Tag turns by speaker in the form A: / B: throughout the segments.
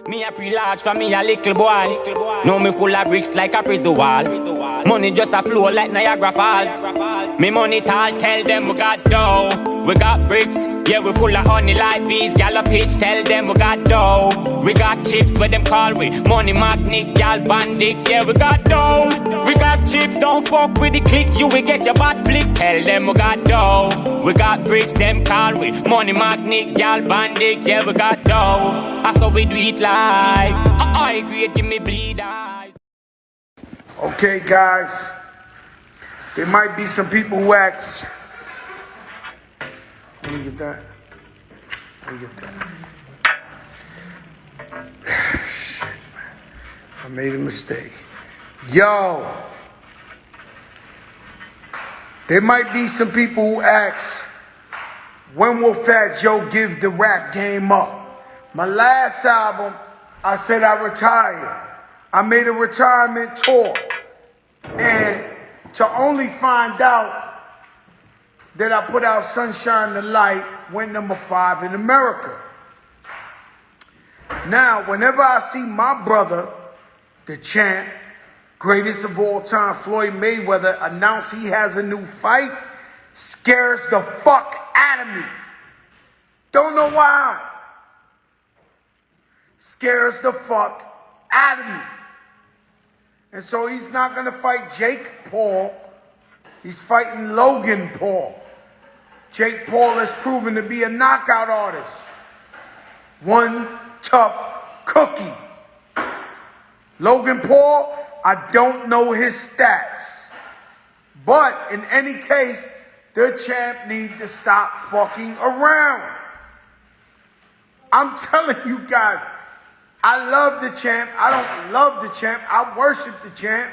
A: Me a pre-large for me a little boy. Now me full of bricks like a prison wall. Money just a flow like Niagara Falls. Me money tall, tell them we got dough. We got bricks, yeah we full of honey like bees. Gal a pitch, tell them we got dough. We got chips where them call we money magnet, gal bandit. Yeah we got dough. We got chips, don't fuck with the click. You will get your butt flick. Tell them we got dough. We got bricks, them call we money magnet, gal bandit. Yeah we got dough. I saw we do it like I agree, give me bleed eyes.
B: Okay, guys, there might be some people who ask. Let me get that. Let me get that. Shit, man. I made a mistake. Yo, there might be some people who ask, when will Fat Joe give the rap game up? My last album, I said I retired. I made a retirement tour. And to only find out that I put out Sunshine the Light, went number 5 in America. Now, whenever I see my brother, the champ, greatest of all time, Floyd Mayweather, announce he has a new fight, scares the fuck out of me. Don't know why. Scares the fuck out of me. And so he's not going to fight Jake Paul. He's fighting Logan Paul. Jake Paul has proven to be a knockout artist. One tough cookie. Logan Paul, I don't know his stats. But in any case, the champ needs to stop fucking around. I'm telling you guys, I love the champ. I don't love the champ. I worship the champ.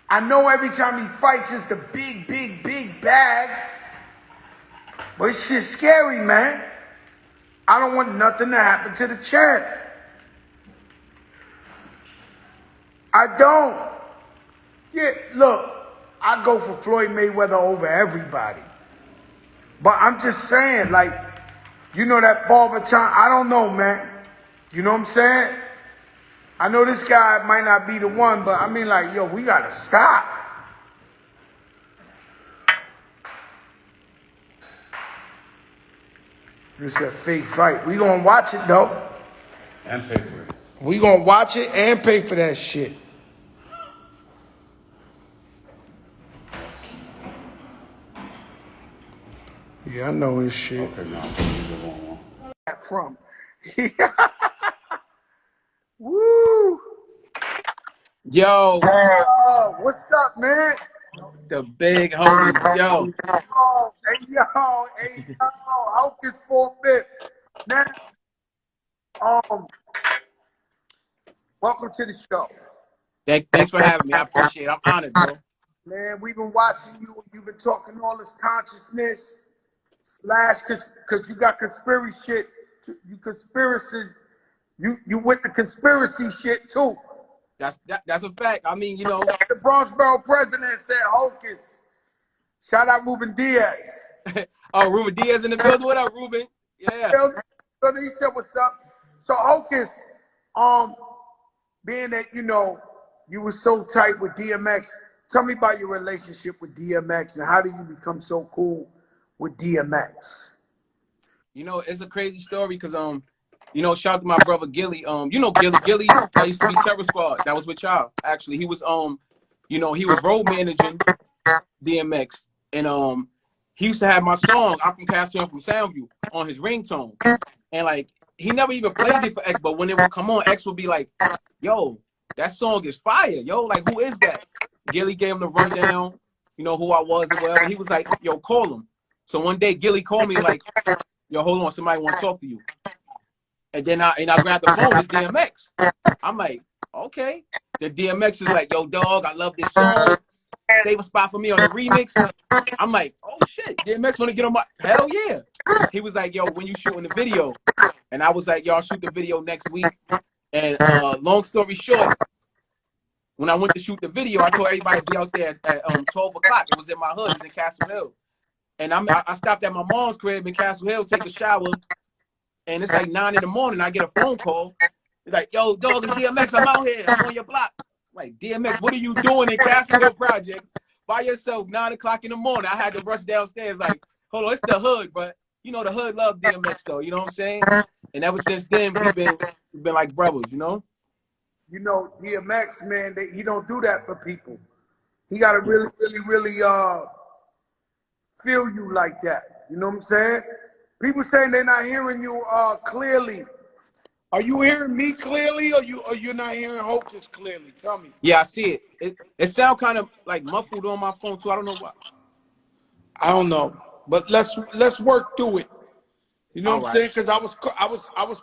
B: I know every time he fights it's the big, big, big bag. But it's shit scary, man. I don't want nothing to happen to the champ. I don't. Yeah, look, I go for Floyd Mayweather over everybody. But I'm just saying, like, you know that Father Time, I don't know, man. You know what I'm saying? I know this guy might not be the one, but I mean, like, yo, we gotta stop. This is a fake fight. We gonna watch it, though.
C: And pay for it.
B: We gonna watch it and pay for that shit. Yeah, I know his shit.
C: Okay, now the wrong one.
B: From. Woo!
D: Yo,
B: Oh, what's up, man?
D: the big homie, yo.
B: Hey, yo, Hocus 45th. Now, welcome to the show.
D: Thanks for having me. I appreciate it. I'm honored, bro.
B: Man, we've been watching you. You've been talking all this consciousness / because you got conspiracy shit. You with the conspiracy shit too.
D: That's a fact. I mean, you know.
B: The Bronxboro president said Hocus. Shout out Ruben Diaz.
D: Oh, Ruben Diaz in the building. What up, Ruben? Yeah.
B: Brother, he said, what's up? So Hocus, being that, you know, you were so tight with D.M.X., tell me about your relationship with D.M.X. and how did you become so cool with D.M.X.?
D: You know, it's a crazy story because, you know, shout out to my brother Gilly. You know Gilly. Gilly used to be Terror Squad. That was with y'all. Actually, he was you know, he was road managing D.M.X. And he used to have my song, I'm from Castle Hill from Soundview, on his ringtone. And like he never even played it for X, but when it would come on, X would be like, yo, that song is fire, yo. Like, who is that? Gilly gave him the rundown, you know, who I was or whatever. He was like, yo, call him. So one day Gilly called me like, yo, hold on, somebody want to talk to you. And then I grabbed the phone, it's D.M.X. I'm like, okay. Then D.M.X. is like, yo, dog, I love this song. Save a spot for me on the remix. I'm like, oh shit, D.M.X. want to get on my, hell yeah. He was like, yo, when you shooting the video? And I was like, y'all shoot the video next week. And long story short, when I went to shoot the video, I told everybody to be out there at 12 o'clock. It was in my hood, it's in Castle Hill. And I stopped at my mom's crib in Castle Hill, take a shower. and it's like 9 in the morning. I get a phone call. It's like, yo, dog, it's DMX. I'm out here. I'm on your block. I'm like, DMX, what are you doing in Castleton Project by yourself, 9 o'clock in the morning? I had to rush downstairs. Like, hold on, it's the hood, but you know the hood love DMX though. You know what I'm saying? And ever since then, we've been like brothers. You know?
B: You know, D.M.X, man, he don't do that for people. He gotta really, really, really feel you like that. You know what I'm saying? People saying they're not hearing you clearly. Are you hearing me clearly, or you're not hearing Hocus clearly? Tell me.
D: Yeah, I see it. It sounds kind of like muffled on my phone too. I don't know why.
B: I don't know, but let's work through it. You know
D: All
B: what I'm
D: right.
B: saying? Because I was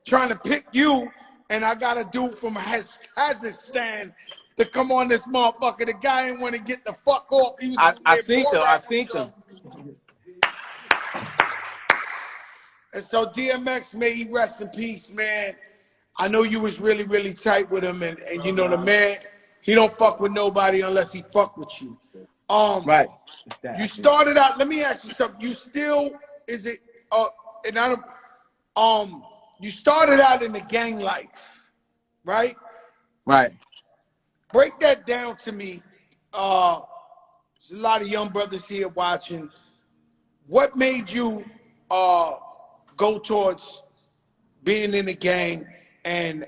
B: trying to pick you, and I got a dude from Kazakhstan to come on this motherfucker. The guy ain't want to get the fuck off. He was
D: I
B: there
D: seen them.
B: more
D: I
B: rap
D: seen them.
B: show. And so DMX, may he rest in peace, man. I know you was really, really tight with him, and you know the man, he don't fuck with nobody unless he fuck with you.
D: Right.
B: You started out, let me ask you something. You still, is it and I don't you started out in the gang life, right?
D: Right.
B: Break that down to me. There's a lot of young brothers here watching. What made you go towards being in the gang and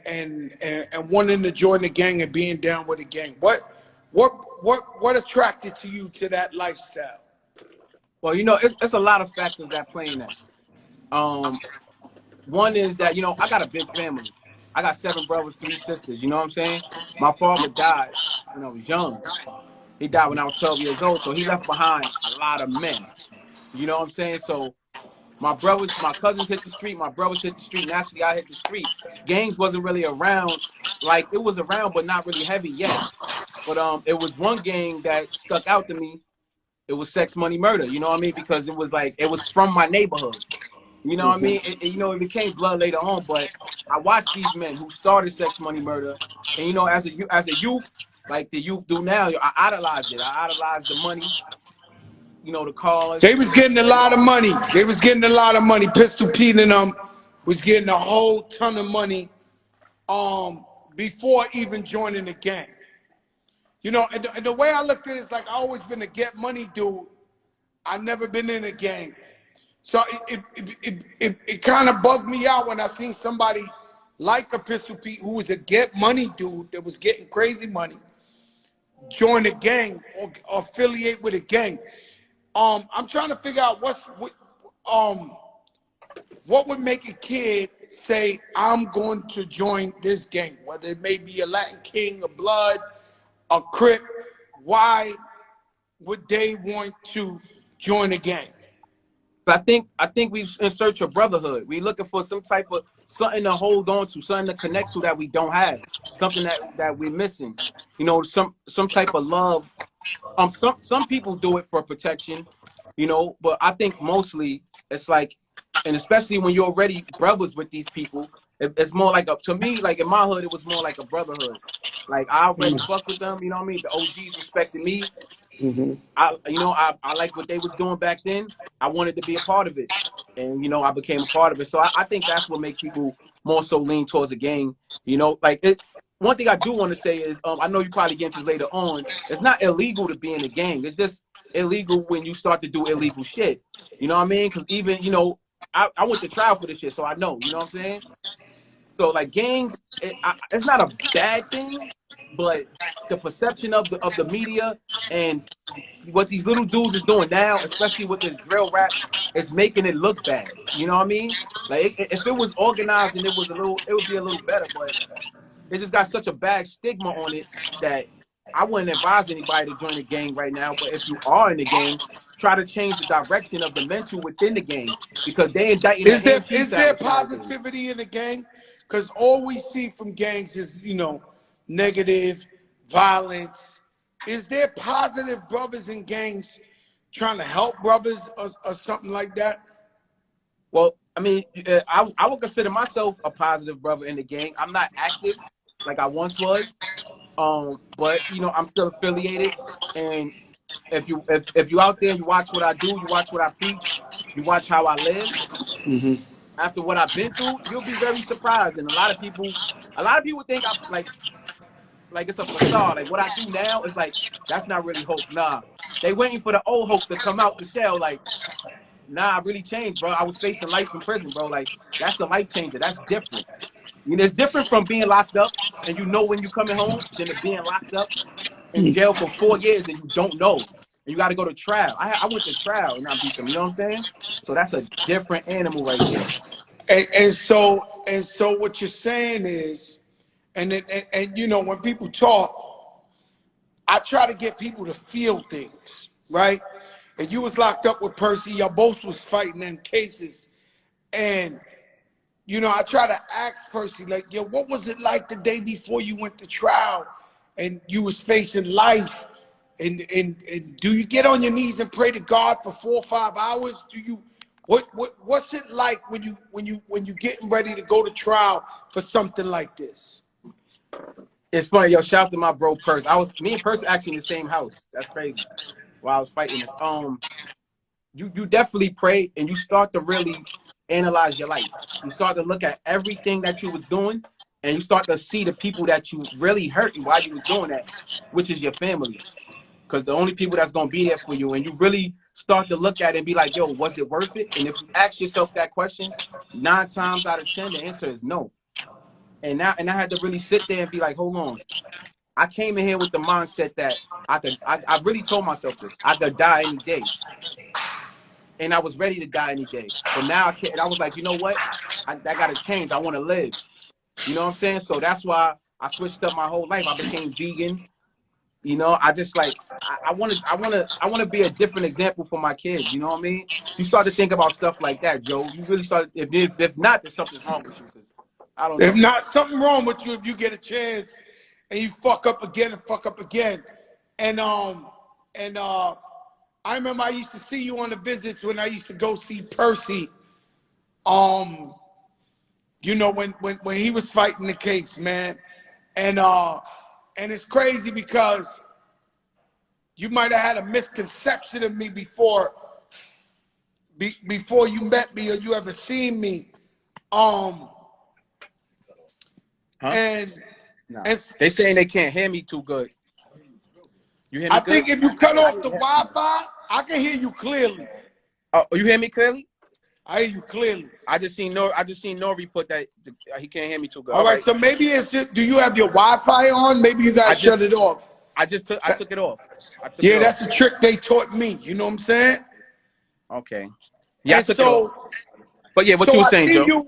B: wanting to join the gang and being down with the gang? What attracted to you to that lifestyle?
D: Well, you know, it's a lot of factors that play in that. One is that, you know, I got a big family. I got 7 brothers, 3 sisters. You know what I'm saying? My father died when I was young. He died when I was 12 years old. So he left behind a lot of men. You know what I'm saying? So my cousins hit the street. My brothers hit the street. Naturally, I hit the street. Gangs wasn't really around. Like, it was around, but not really heavy yet. But it was one gang that stuck out to me. It was Sex Money Murder. You know what I mean? Because it was like, it was from my neighborhood. You know what I mean? You know, it became blood later on, but I watched these men who started Sex Money Murder, and you know, as a youth, like the youth do now, I idolized it. I idolized the money, you know, the
B: They
D: cars.
B: was getting a lot of money. They was getting a lot of money. Pistol Pete and them was getting a whole ton of money before even joining the gang. You know, and the way I looked at it is like I always been a get money dude. I never been in a gang. So it kind of bugged me out when I seen somebody like a Pistol Pete who was a get money dude that was getting crazy money join a gang or affiliate with a gang. I'm trying to figure out what would make a kid say, I'm going to join this gang, whether it may be a Latin King, a Blood, a Crip. Why would they want to join a gang?
D: But I think we in search of brotherhood. We looking for some type of something to hold on to, something to connect to that we don't have, something that we're missing. You know, some type of love. Some people do it for protection, you know, but I think mostly it's like, and especially when you're already brothers with these people, it's more like to me, like in my hood, it was more like a brotherhood. Like I already fuck with them, you know what I mean? The OGs respected me. I like what they was doing back then. I wanted to be a part of it, and you know, I became a part of it. So I think that's what makes people more so lean towards a gang. You know, like it. One thing I do want to say is, I know you probably get into this later on. It's not illegal to be in a gang. It's just illegal when you start to do illegal shit. You know what I mean? Because even, you know, I went to trial for this shit, so I know. You know what I'm saying? So like gangs, it's not a bad thing, but the perception of the media and what these little dudes is doing now, especially with this drill rap, is making it look bad. You know what I mean? Like if it was organized and it would be a little better, but it just got such a bad stigma on it that I wouldn't advise anybody to join a gang right now. But if you are in the gang, try to change the direction of the mental within the gang, because they indicting the AMT
B: Is there
D: establishment nowadays.
B: positivity in the gang? Because all we see from gangs is, you know, negative, violence. Is there positive brothers in gangs trying to help brothers or something like that?
D: Well, I mean, I would consider myself a positive brother in the gang. I'm not active like I once was, but you know, I'm still affiliated, and if you out there, you watch what I do, you watch what I preach, you watch how I live. After what I've been through, you'll be very surprised. And a lot of people think I'm like it's a facade. Like what I do now is like that's not really hope. Nah, they waiting for the old hope to come out the shell. Like nah, I really changed, bro. I was facing life in prison, bro. Like that's a life changer. That's different. You know, it's different from being locked up and you know when you're coming home than to being locked up in jail for 4 years and you don't know. And you got to go to trial. I went to trial and I beat them. You know what I'm saying? So that's a different animal right there.
B: And so what you're saying is, and you know, when people talk, I try to get people to feel things, right? And you was locked up with Percy, y'all both was fighting in cases. And, you know, I try to ask Percy, like, yo, what was it like the day before you went to trial and you was facing life? And do you get on your knees and pray to God for 4 or 5 hours? Do you what's it like when you getting ready to go to trial for something like this?
D: It's funny, yo. Shout out to my bro Purse. Me and Purse actually in the same house. That's crazy. While I was fighting this, you definitely pray and you start to really analyze your life. You start to look at everything that you was doing, and you start to see the people that you really hurt while you was doing that, which is your family. Because the only people that's gonna be there for you, and you really start to look at it and be like, yo, was it worth it? And if you ask yourself that question, 9 times out of 10, the answer is no. And I had to really sit there and be like, hold on. I came in here with the mindset that I really told myself this. I could die any day. And I was ready to die any day. But now I can't. And I was like, you know what? That got to change. I want to live. You know what I'm saying? So that's why I switched up my whole life. I became vegan. You know, I just like I want to be a different example for my kids. You know what I mean? You start to think about stuff like that, Joe. You really start. If not, then something's wrong with you. Because I don't know.
B: If not, something wrong with you if you get a chance and you fuck up again and fuck up again. And I remember I used to see you on the visits when I used to go see Percy. You know, when he was fighting the case, man. And it's crazy because you might have had a misconception of me before you met me or you ever seen me. And
D: they saying they can't hear me too good. You hear me?
B: I think if you cut off the Wi-Fi, I can hear you clearly.
D: Oh, you hear me clearly?
B: I hear you clearly.
D: I just seen Nori put that he can't hear me too good.
B: All right, so maybe it's just, do you have your Wi-Fi on? Maybe you gotta shut it off.
D: I took it off.
B: Yeah, that's a trick they taught me. You know what I'm saying?
D: Okay. Yeah,
B: and
D: I took it off. But yeah, what you were saying, Joe?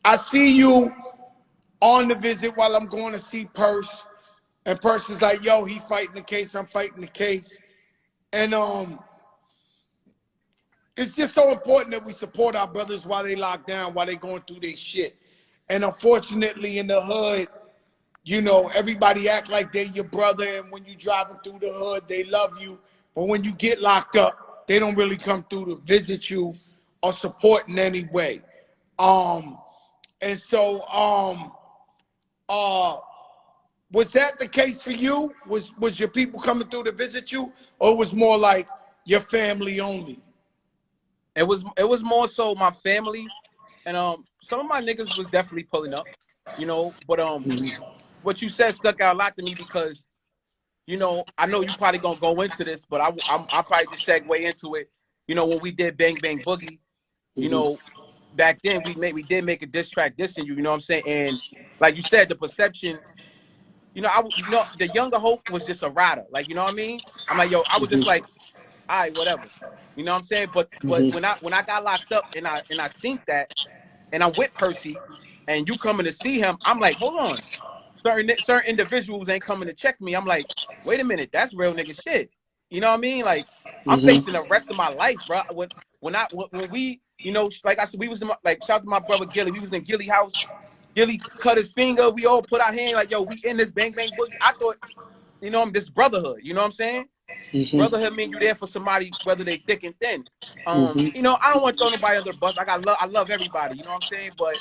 B: I see you on the visit while I'm going to see Purse. And Purse is like, yo, he fighting the case, I'm fighting the case. And it's just so important that we support our brothers while they locked down, while they going through their shit. And unfortunately in the hood, you know, everybody act like they your brother, and when you driving through the hood, they love you. But when you get locked up, they don't really come through to visit you or support in any way. And so was that the case for you? Was your people coming through to visit you, or it was more like your family only?
D: It was more so my family, and some of my niggas was definitely pulling up, you know. But what you said stuck out a lot to me because, you know, I know you probably gonna go into this, but I'll probably just segue into it. You know, when we did Bang Bang Boogie, you know, back then we did make a diss track dissing you. You know what I'm saying? And like you said, the perception. You know, the younger Hope was just a rider. Like, you know what I mean? I'm like, yo, I was just like, all right, whatever. You know what I'm saying? But when I got locked up and I seen that, and I'm with Percy, and you coming to see him, I'm like, hold on. Certain individuals ain't coming to check me. I'm like, wait a minute, that's real nigga shit. You know what I mean? Like, I'm facing the rest of my life, bro. When we, you know, like I said, we was in shout out to my brother Gilly. We was in Gilly house. Gilly cut his finger. We all put our hand like, yo, we in this Bang Bang Boogie. I thought, you know, this brotherhood. You know what I'm saying? Brotherhood mean you there for somebody, whether they thick and thin. You know, I don't want to throw nobody under the bus. I love everybody. You know what I'm saying? But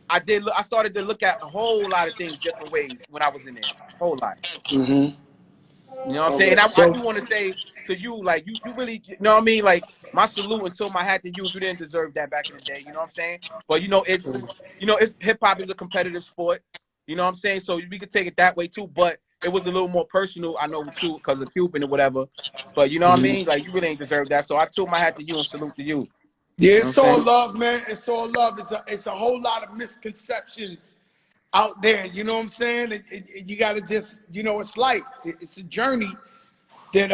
D: I started to look at a whole lot of things different ways when I was in there. A whole lot. You know what I'm saying?
B: Okay,
D: And I
B: so
D: do want to say to you, like, you really, you know what I mean? Like, my salute and so my hat to you. You didn't deserve that back in the day. You know what I'm saying? But, it's hip hop is a competitive sport. You know what I'm saying? So we could take it that way too. But it was a little more personal, I know, with you because of Cuban or whatever. But you know what I mean? Like, you really ain't deserve that. So I took my hat to you and salute to you.
B: yeah,
D: You know what I'm
B: it's all
D: saying?
B: love, man. It's all love. It's a whole lot of misconceptions out there. You know what I'm saying? You got to just, it's life. It's a journey that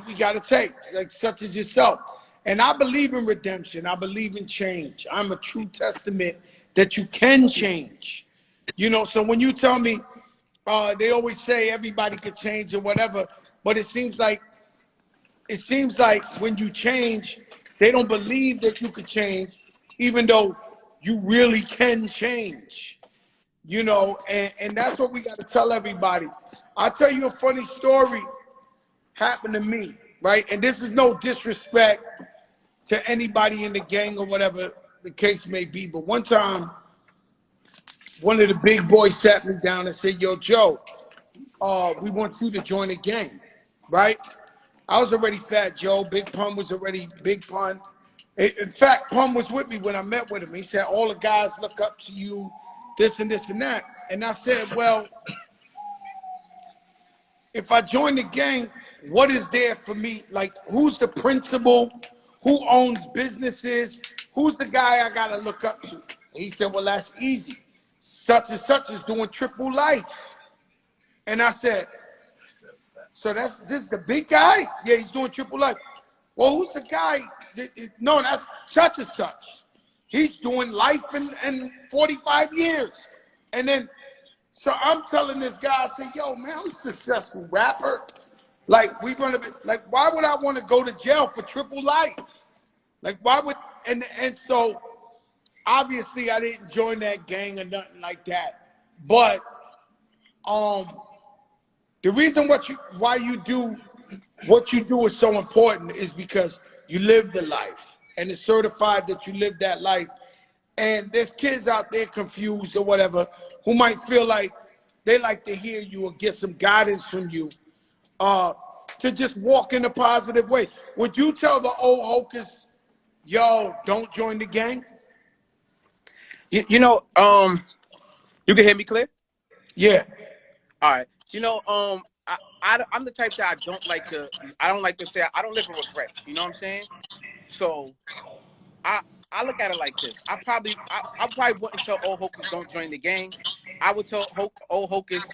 B: we got to take, like such as yourself. And I believe in redemption. I believe in change. I'm a true testament that you can change. So when you tell me, they always say everybody could change or whatever, but it seems like when you change, they don't believe that you could change, even though you really can change. And that's what we got to tell everybody. I'll tell you a funny story happened to me, right? And this is no disrespect to anybody in the gang or whatever the case may be. But one time, one of the big boys sat me down and said, "Yo, Joe, we want you to join the gang," right? I was already Fat Joe. Big Pun was already Big Pun. In fact, Pun was with me when I met with him. He said, "All the guys look up to you, this and this and that." And I said, "Well, if I join the gang, what is there for me? Like, who's the principal? Who owns businesses? Who's the guy I gotta look up to?" He said, "Well, that's easy. Such and such is doing triple life." And I said, "So this is the big guy?" "Yeah, he's doing triple life." "Well, who's the guy?" "No, that's such and such. He's doing life in 45 years. And then, so I'm telling this guy, I say, "Yo, man, I'm a successful rapper. Like, why would I want to go to jail for triple life? Like, why would," and so obviously I didn't join that gang or nothing like that. But the reason why you do what you do is so important is because you live the life and it's certified that you live that life. And there's kids out there confused or whatever who might feel like they like to hear you or get some guidance from you to just walk in a positive way. Would you tell the old Hocus, "Yo, don't join the gang"?
D: You can hear me clear?
B: Yeah.
D: All right. I'm the type that I don't like to say, I don't live in regrets. You know what I'm saying? So I look at it like this. I probably wouldn't tell old Hocus don't join the gang. I would tell old Hocus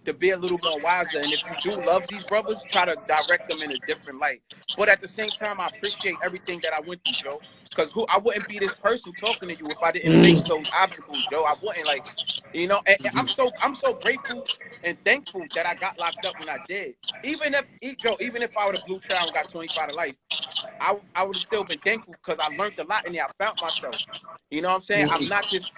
D: to be a little more wiser. And if you do love these brothers, try to direct them in a different light. But at the same time, I appreciate everything that I went through, Joe. Because I wouldn't be this person talking to you if I didn't face those obstacles, Joe. I wouldn't and I'm so grateful and thankful that I got locked up when I did. Even if I would have blue trial and got 25 to life, I would have still been thankful because I learned a lot in there. I found myself. You know what I'm saying? I'm not just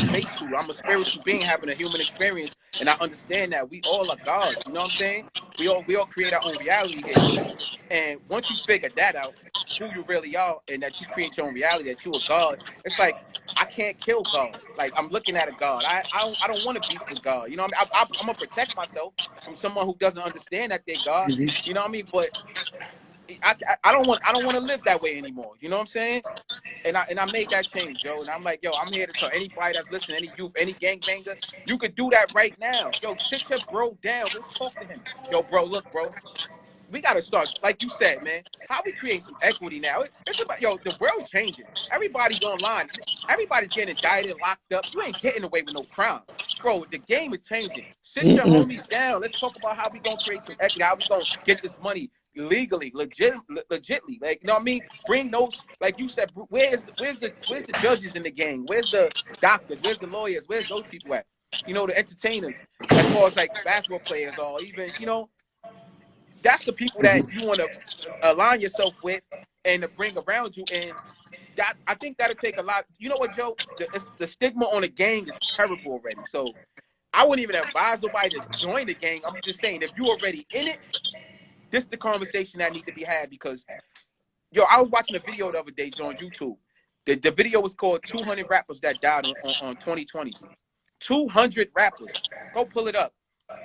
D: spatial. I'm a spiritual being having a human experience, and I understand that we all are gods. You know what I'm saying? We all create our own reality here. And once you figure that out, who you really are, and that you create your own reality, that you a god, it's like I can't kill God. Like I'm looking at a God. I don't want to beef with God. You know what I mean? I'm gonna protect myself from someone who doesn't understand that they're God. You know what I mean? But I don't want to live that way anymore. You know what I'm saying? And I made that change, Joe. And I'm like, yo, I'm here to tell anybody that's listening, any youth, any gangbanger, you could do that right now. Yo, sit your bro down. Go talk to him. Yo, bro, look, bro. We got to start, like you said, man, how we create some equity now. It's about, the world's changing. Everybody's online. Everybody's getting indicted, locked up. You ain't getting away with no crime. Bro, the game is changing. Sit your homies down. Let's talk about how we going to create some equity, how we going to get this money legally, legitly. Like, you know what I mean? Bring those, like you said, where's the judges in the game? Where's the doctors? Where's the lawyers? Where's those people at? The entertainers, as far as like basketball players or even, that's the people that you want to align yourself with and to bring around you. And that, I think that'll take a lot. You know what, Joe? The stigma on the gang is terrible already. So I wouldn't even advise nobody to join the gang. I'm just saying, if you're already in it, this is the conversation that needs to be had. Because, I was watching a video the other day, Joe, on YouTube. The video was called 200 Rappers That Died on 2020. 200 rappers. Go pull it up.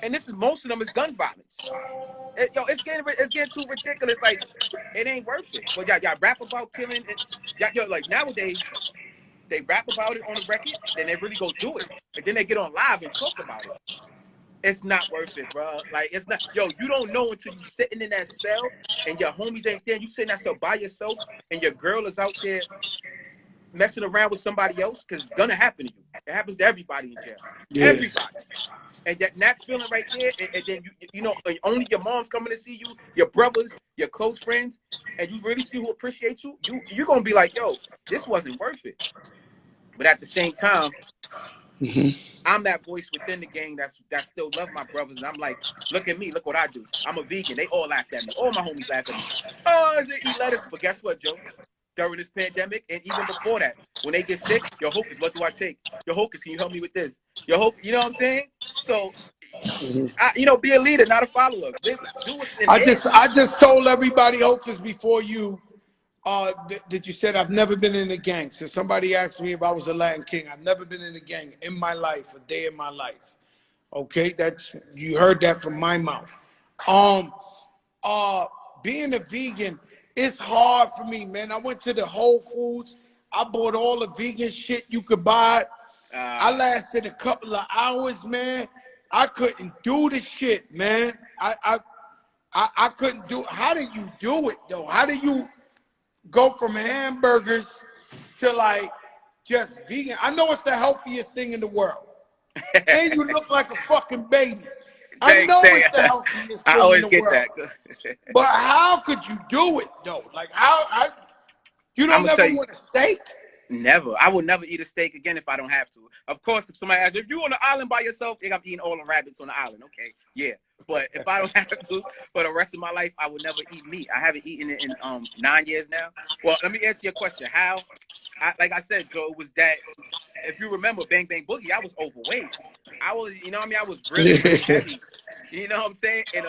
D: and this is most of them is gun violence. It's getting too ridiculous. Like, it ain't worth it. But y'all rap about killing it. Like nowadays, they rap about it on the record, then they really go do it, and then they get on live and talk about it. It's not worth it, bro. Like, it's not. Yo, you don't know until you sitting in that cell and your homies ain't there. You sitting in that cell by yourself, and your girl is out there messing around with somebody else, because it's gonna happen to you. It happens to everybody in jail. Yeah. Everybody. And that feeling right there, and then you know, only your mom's coming to see you, your brothers, your close friends, and you really see who appreciate you. You're gonna be like, yo, this wasn't worth it. But at the same time, I'm that voice within the gang that still love my brothers, and I'm like, look at me, look what I do. I'm a vegan. They all laughed at me. All my homies laughed at me. Oh, is it eat lettuce? But guess what, Joe? During this pandemic, and even before that, when they get sick, yo, Hocus, what do I take? Yo, Hocus, can you help me with this? Yo, Hocus, you know what I'm saying? So, be a leader, not a follower. Do what's
B: I just told everybody, Hocus, before you, that you said I've never been in a gang. So somebody asked me if I was a Latin king. I've never been in a gang in my life, a day in my life. Okay, you heard that from my mouth. Being a vegan, it's hard for me, man. I went to the Whole Foods. I bought all the vegan shit you could buy. I lasted a couple of hours, man. I couldn't do the shit, man. I couldn't do it. How do you do it, though? How do you go from hamburgers to, like, just vegan? I know it's the healthiest thing in the world. And you look like a fucking baby. I know it's the healthiest thing in the world. But how could you do it, though? Like, you don't never want a steak?
D: Never. I would never eat a steak again if I don't have to. Of course, if somebody asks, if you're on the island by yourself, I'm eating all the rabbits on the island. Okay, yeah. But if I don't have to for the rest of my life, I would never eat meat. I haven't eaten it in 9 years now. Well, let me answer your question. How? Like I said, Joe, it was that, if you remember Bang Bang Boogie, I was overweight. I was, I was really, really heavy. You know what I'm saying? And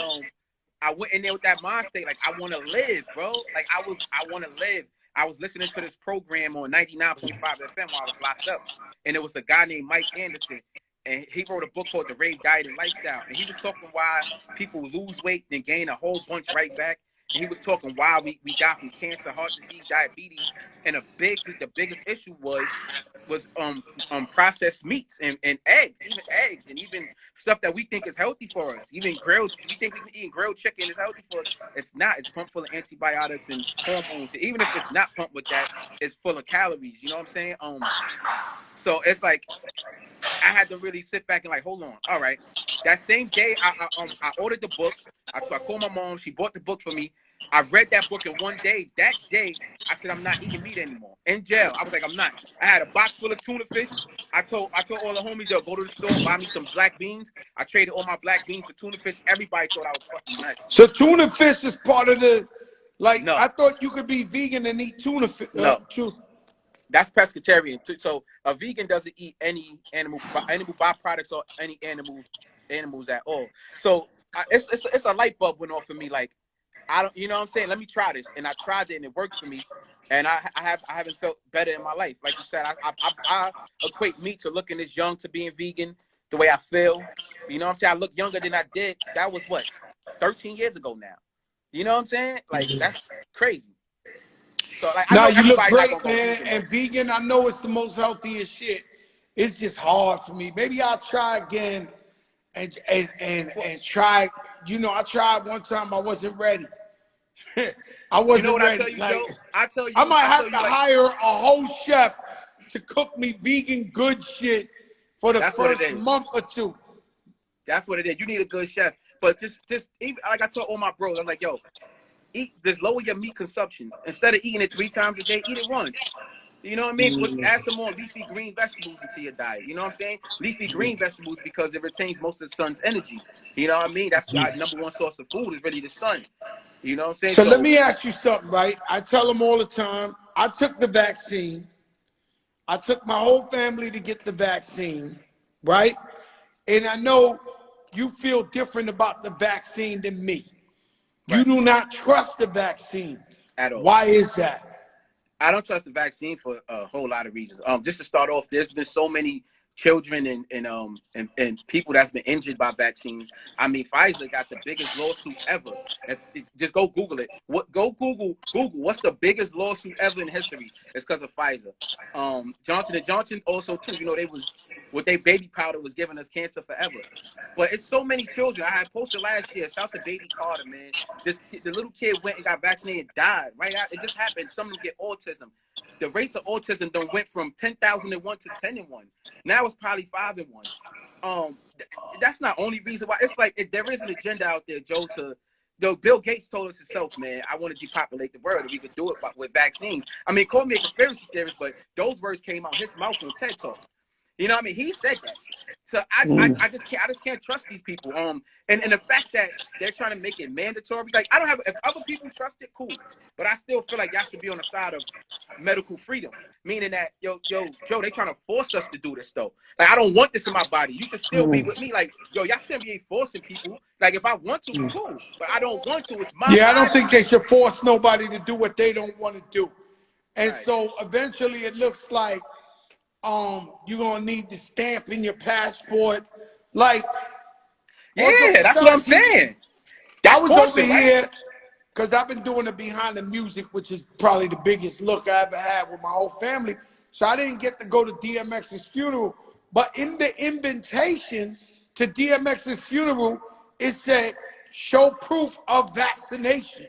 D: I went in there with that mind state, like, I want to live, bro. Like, I want to live. I was listening to this program on 99.5 FM while I was locked up. And it was a guy named Mike Anderson. And he wrote a book called The Rave Diet and Lifestyle. And he was talking why people lose weight and gain a whole bunch right back. And he was talking why we die from cancer, heart disease, diabetes. And the biggest issue was processed meats and eggs, and even stuff that we think is healthy for us. Even grilled, we think we can eat grilled chicken is healthy for us. It's not. It's pumped full of antibiotics and hormones. Even if it's not pumped with that, it's full of calories. You know what I'm saying? So it's like, I had to really sit back and, like, hold on. All right. That same day, I ordered the book. I called my mom. She bought the book for me. I read that book in one day. That day, I said, I'm not eating meat anymore. In jail, I was like, I'm not. I had a box full of tuna fish. I told all the homies, yo, go to the store, buy me some black beans. I traded all my black beans for tuna fish. Everybody thought I was fucking nuts.
B: So tuna fish is part of the, like,
D: no.
B: I thought you could be vegan and eat tuna fish.
D: No. That's pescatarian. So a vegan doesn't eat any animal byproducts or any animals at all. So it's a light bulb went off for me. Like, I don't, you know what I'm saying? Let me try this, and I tried it, and it works for me. And I haven't felt better in my life. Like you said, I equate me to looking as young to being vegan, the way I feel. You know what I'm saying? I look younger than I did. That was what, 13 years ago now. You know what I'm saying? Like, that's crazy. So, like,
B: now you look great, man. And vegan, I know it's the most healthiest shit. It's just hard for me. Maybe I'll try again and try. You know, I tried one time. I wasn't ready. I wasn't ready.
D: I tell you,
B: I might have to hire a whole chef to cook me vegan good shit for the first month or two.
D: That's what it is. You need a good chef. But just even, like I told all my bros, I'm like, yo, just lower your meat consumption. Instead of eating it 3 times a day, eat it once. You know what I mean? Add some more leafy green vegetables into your diet. You know what I'm saying? Leafy green vegetables, because it retains most of the sun's energy. You know what I mean? That's our #1 source of food is really the sun. You know what I'm saying?
B: So let me ask you something, right? I tell them all the time, I took the vaccine. I took my whole family to get the vaccine, right? And I know you feel different about the vaccine than me. Right. You do not trust the vaccine.
D: At all.
B: Why is that?
D: I don't trust the vaccine for a whole lot of reasons. Just to start off, there's been so many children and people that's been injured by vaccines. I mean, Pfizer got the biggest lawsuit ever. Just go Google it. Go Google what's the biggest lawsuit ever in history? It's because of Pfizer. Johnson & Johnson also too. You know, they was with their baby powder was giving us cancer forever. But it's so many children. I had posted last year. Shout out to Baby Carter, man. The little kid went and got vaccinated and died. Right out, it just happened. Some of them get autism. The rates of autism done went from 10,001 to 10 and 1. Now it's probably 5 and 1. That's not only reason why. It's like there is an agenda out there, Joe. Bill Gates told us himself, man, I want to depopulate the world, and we could do it with vaccines. I mean, call me a conspiracy theorist, but those words came out his mouth on TED Talk. You know what I mean? He said that. So I just can't trust these people. And the fact that they're trying to make it mandatory, like I don't have, if other people trust it, cool. But I still feel like y'all should be on the side of medical freedom. Meaning that, Joe, they trying to force us to do this though. Like I don't want this in my body. You should still be with me. Like, y'all shouldn't be forcing people. Like if I want to, cool. But I don't want to. It's my
B: Yeah, I don't
D: body.
B: think they should force nobody to do what they don't want to do. And
D: Right.
B: so eventually it looks like you're gonna need the stamp in your passport. Like,
D: Yeah, that's what I'm saying.
B: I was over
D: forcing, right?
B: here because I've been doing the behind the music, which is probably the biggest look I ever had with my whole family. So I didn't get to go to D.M.X's funeral. But in the invitation to D.M.X's funeral, it said, show proof of vaccination.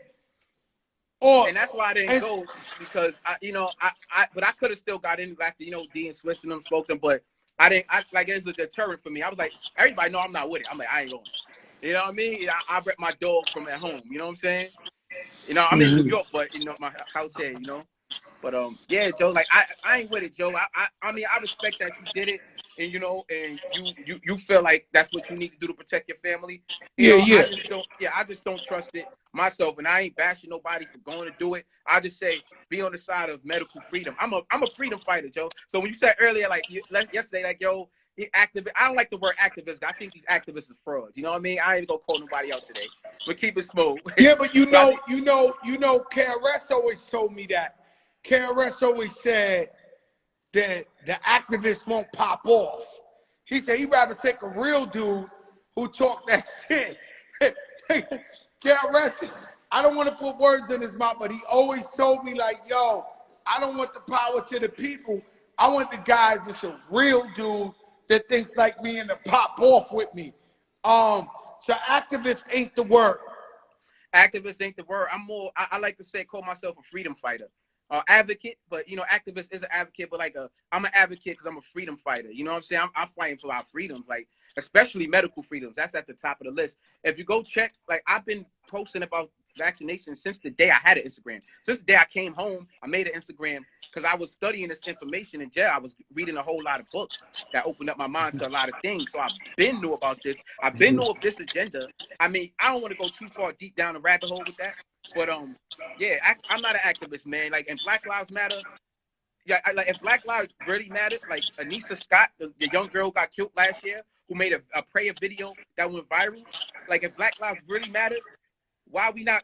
D: And that's why I didn't go, because but I could have still got in after, D and Swiss and them spoke them, but I didn't. Like, it was a deterrent for me. I was like, everybody know I'm not with it. I'm like, I ain't going. You know what I mean? I rep my dog from at home. You know what I'm saying? I'm in New York, but my house here. But yeah, Joe. Like I ain't with it, Joe. I mean, I respect that you did it, and and you feel like that's what you need to do to protect your family.
B: Yeah.
D: I just don't trust it myself, and I ain't bashing nobody for going to do it. I just say be on the side of medical freedom. I'm a freedom fighter, Joe. So when you said earlier, like yesterday, like yo, activist. I don't like the word activist. I think these activists are frauds. You know what I mean? I ain't gonna call nobody out today, but keep it smooth.
B: Yeah, but KRS always told me that. KRS always said that the activists won't pop off. He said he'd rather take a real dude who talk that shit. KRS, I don't want to put words in his mouth, but he always told me like, yo, I don't want the power to the people. I want the guy that's a real dude that thinks like me and to pop off with me. So activists ain't the word.
D: Activist ain't the word. I like to call myself a freedom fighter. Advocate, but activist is an advocate, but I'm an advocate because I'm a freedom fighter. You know what I'm saying? I'm fighting for our freedoms, like especially medical freedoms. That's at the top of the list. If you go check, like I've been posting about vaccination since the day I had an Instagram. Since the day I came home, I made an Instagram because I was studying this information in jail. I was reading a whole lot of books that opened up my mind to a lot of things. So I've been knew about this. I've been knew of this agenda. I mean, I don't want to go too far deep down the rabbit hole with that. But yeah, I'm not an activist, man. Like, and Black Lives Matter. Yeah, like if Black Lives really mattered, like Anissa Scott, the young girl who got killed last year, who made a prayer video that went viral. Like, if Black Lives really mattered, why are we not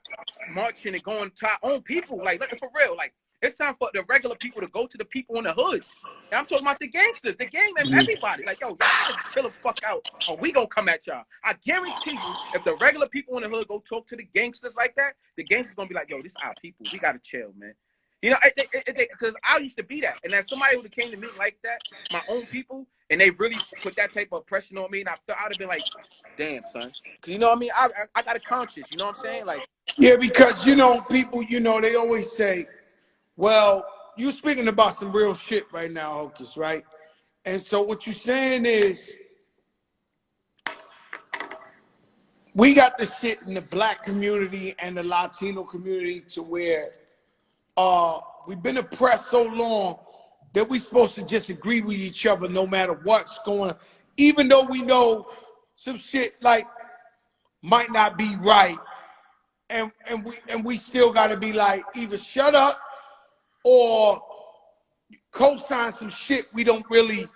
D: marching and going to our own people? Like, for real, like it's time for the regular people to go to the people in the hood. And I'm talking about the gangsters, the gang, and everybody. Like, yo, y'all just chill the fuck out, or we gonna come at y'all. I guarantee you, if the regular people in the hood go talk to the gangsters like that, the gangsters gonna be like, yo, this is our people. We gotta chill, man. Because I used to be that, and as somebody who came to me like that, my own people, and they really put that type of pressure on me, and I'd have been like, damn, son. Because you know what I mean? I got a conscience, you know what I'm saying? Like,
B: Yeah, because people, they always say, well, you speaking about some real shit right now, Hocus, right? And so what you're saying is, we got the shit in the Black community and the Latino community to where we've been oppressed so long that we're supposed to just agree with each other no matter what's going on, even though we know some shit like might not be right, and we still got to be like either shut up or co-sign some shit we don't really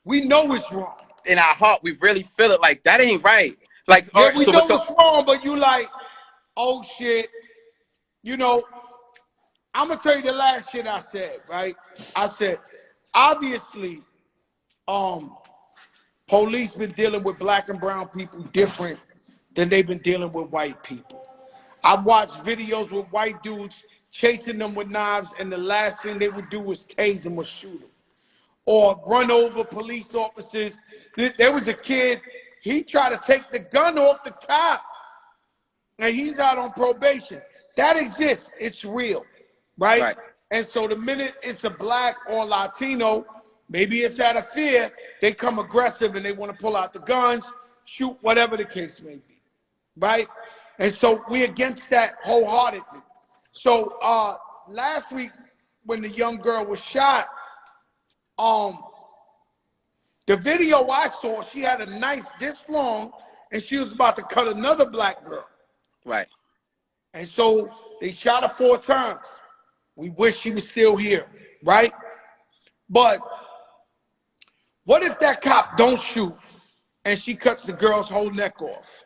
B: we know it's wrong.
D: In our heart, we really feel it. Like, that ain't right. Like,
B: Yeah, we know it's wrong, but you like, oh shit, I'm gonna tell you the last shit I said, right? I said, obviously, Police been dealing with black and brown people different than they've been dealing with white people. I've watched videos with white dudes chasing them with knives, and the last thing they would do is tase them or shoot them. Or run over police officers. There was a kid, he tried to take the gun off the cop, and he's out on probation. That exists. It's real, right? And so the minute it's a black or Latino, maybe it's out of fear, they come aggressive and they want to pull out the guns, shoot, whatever the case may be, right? And so we're against that wholeheartedly. So last week when the young girl was shot, the video I saw, she had a knife this long and she was about to cut another black girl.
D: Right.
B: And so they shot her 4 times. We wish she was still here, right? But what if that cop don't shoot and she cuts the girl's whole neck off?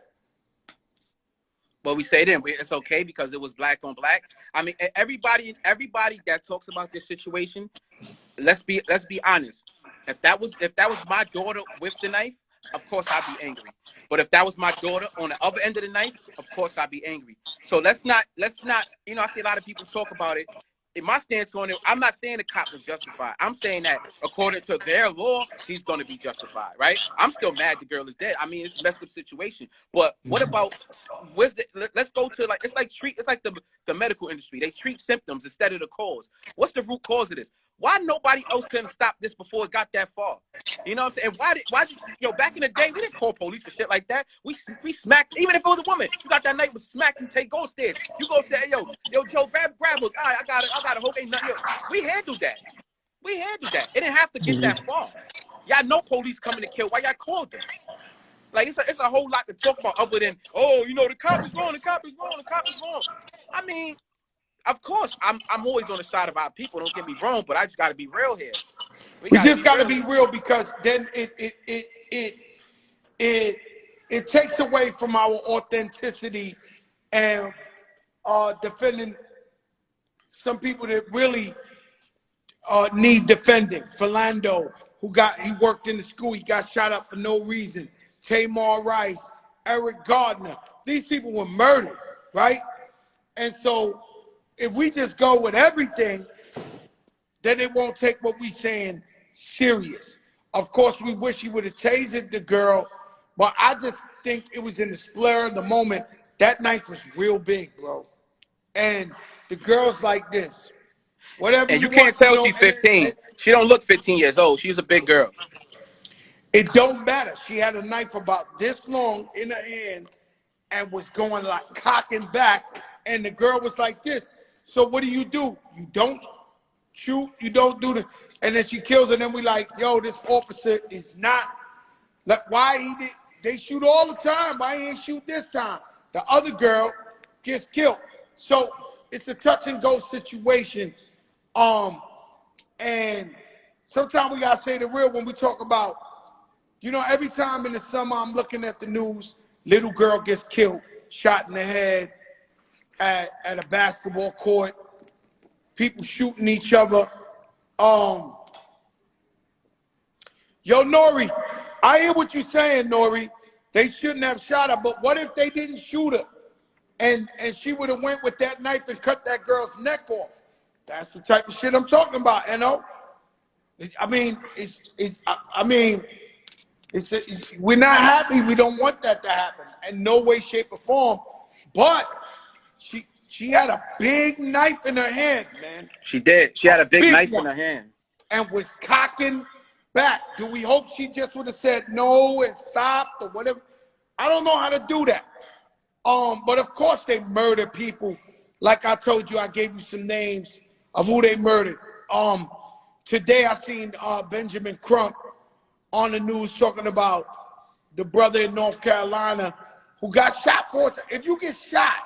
D: Well, we say then it's okay because it was black on black. I mean, everybody that talks about this situation, let's be honest. If that was my daughter with the knife, of course I'd be angry. But if that was my daughter on the other end of the knife, of course I'd be angry. So let's not, you know, I see a lot of people talk about it. In my stance on it, I'm not saying the cop was justified. I'm saying that according to their law, he's going to be justified, right? I'm still mad the girl is dead. I mean, it's a messed up situation. But what about, let's go to it's like the medical industry. They treat symptoms instead of the cause. What's the root cause of this? Why nobody else couldn't stop this before it got that far? You know what I'm saying? Why back in the day, we didn't call police for shit like that. We smacked, even if it was a woman, you got that knife with smack, you go upstairs. You go say, hey, yo, Joe, grab look, all right, I got a hope, ain't nothing. We handled that. It didn't have to get that far. Y'all know police coming to kill. Why y'all called them? Like, it's a whole lot to talk about other than, oh, you know, the cop is wrong. I mean, of course, I'm always on the side of our people. Don't get me wrong, but I just got to be real here.
B: We just got to be real because then it takes away from our authenticity and defending some people that really need defending. Philando, he worked in the school, he got shot up for no reason. Tamar Rice, Eric Gardner, these people were murdered, right? And so if we just go with everything, then it won't take what we saying serious. Of course, we wish he would have tasered the girl, but I just think it was in the splur of the moment. That knife was real big, bro. And the girl's like this. Whatever
D: and you can't tell she's 15. She don't look 15 years old. She was a big girl.
B: It don't matter. She had a knife about this long in her hand and was going like cocking back, and the girl was like this. So what do? You don't shoot, you don't do the, and then she kills her, and then we like, yo, this officer is not, like, why he did, they shoot all the time, why he ain't shoot this time? The other girl gets killed. So it's a touch and go situation. And sometimes we gotta say the real when we talk about, you know, every time in the summer I'm looking at the news, little girl gets killed, shot in the head at a basketball court, people shooting each other. Yo, Nori, I hear what you're saying, Nori. They shouldn't have shot her, but what if they didn't shoot her and she would have went with that knife and cut that girl's neck off? That's the type of shit I'm talking about, you know? I mean, we're not happy. We don't want that to happen in no way, shape, or form. But she had a big knife in her hand, man.
D: She did. She had a big knife in her hand.
B: And was cocking back. Do we hope she just would have said no and stopped or whatever? I don't know how to do that. But of course they murder people. Like I told you, I gave you some names of who they murdered. Today I seen Benjamin Crump on the news talking about the brother in North Carolina who got shot 4 times. If you get shot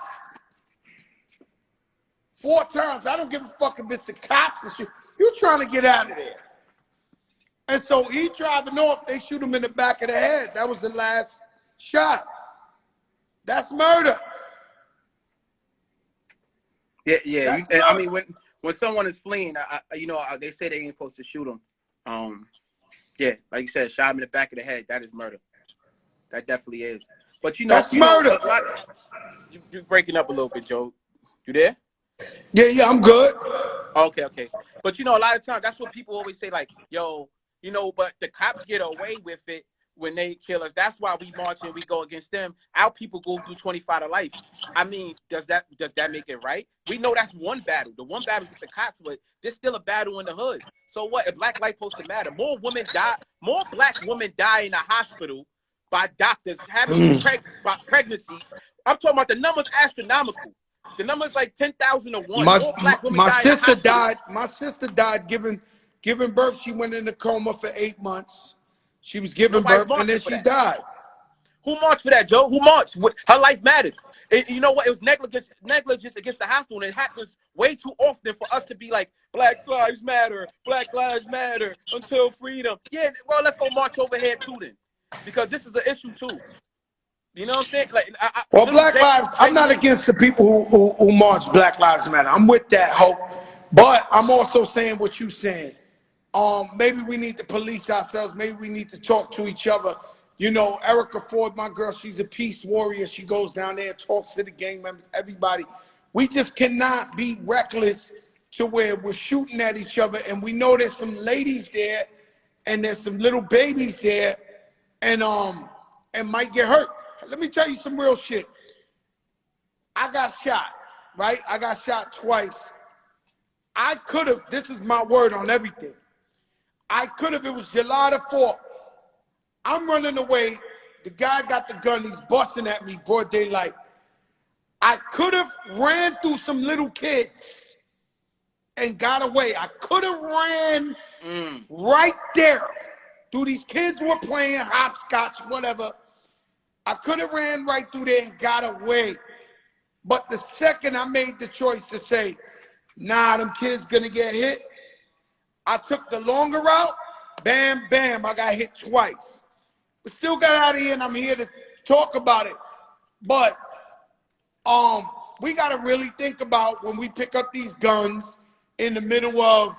B: 4 times, I don't give a fuck if it's the cops and shit. You're trying to get out of there. And so he driving off, they shoot him in the back of the head. That was the last shot. That's murder.
D: Yeah. I mean, when someone is fleeing, you know, they say they ain't supposed to shoot them. Yeah, like you said, shot him in the back of the head. That is murder. That definitely is. But
B: That's murder.
D: a lot. You're breaking up a little bit, Joe. You there?
B: Yeah, I'm good.
D: Okay. But a lot of times that's what people always say, like, yo, but the cops get away with it when they kill us. That's why we march and we go against them. Our people go through 25 to life. I mean, does that make it right? We know that's one battle. The one battle with the cops, but there's still a battle in the hood. So what? If black life supposed to matter, more black women die in the hospital by doctors having pregnancy. I'm talking about the numbers astronomical. The number's like 10,000 to 1. More black women die in the hospital.
B: My sister died giving birth. She went into coma for 8 months. She was giving birth and then she died.
D: Who marched for that, Joe? Who marched? Her life mattered. You know what? It was negligence against the hospital, and it happens way too often for us to be like, Black Lives Matter, Black Lives Matter, until freedom. Yeah, well, let's go march over here too then, because this is an issue too. You know what I'm saying? Like,
B: Black Lives, I'm not against the people who march Black Lives Matter. I'm with that, Hope. But I'm also saying what you're saying. Maybe we need to police ourselves. Maybe we need to talk to each other. Erica Ford, my girl, she's a peace warrior. She goes down there and talks to the gang members, everybody. We just cannot be reckless to where we're shooting at each other. And we know there's some ladies there and there's some little babies there and might get hurt. Let me tell you some real shit. I got shot, right? I got shot twice. I could have, this is my word on everything. I could have, it was July the 4th. I'm running away. The guy got the gun. He's busting at me, broad daylight. I could have ran through some little kids and got away. I could have ran right there. Through these kids were playing hopscotch, whatever. I could have ran right through there and got away. But the second I made the choice to say, nah, them kids gonna get hit, I took the longer route, bam, bam, I got hit twice. But still got out of here and I'm here to talk about it. But we gotta really think about when we pick up these guns in the middle of,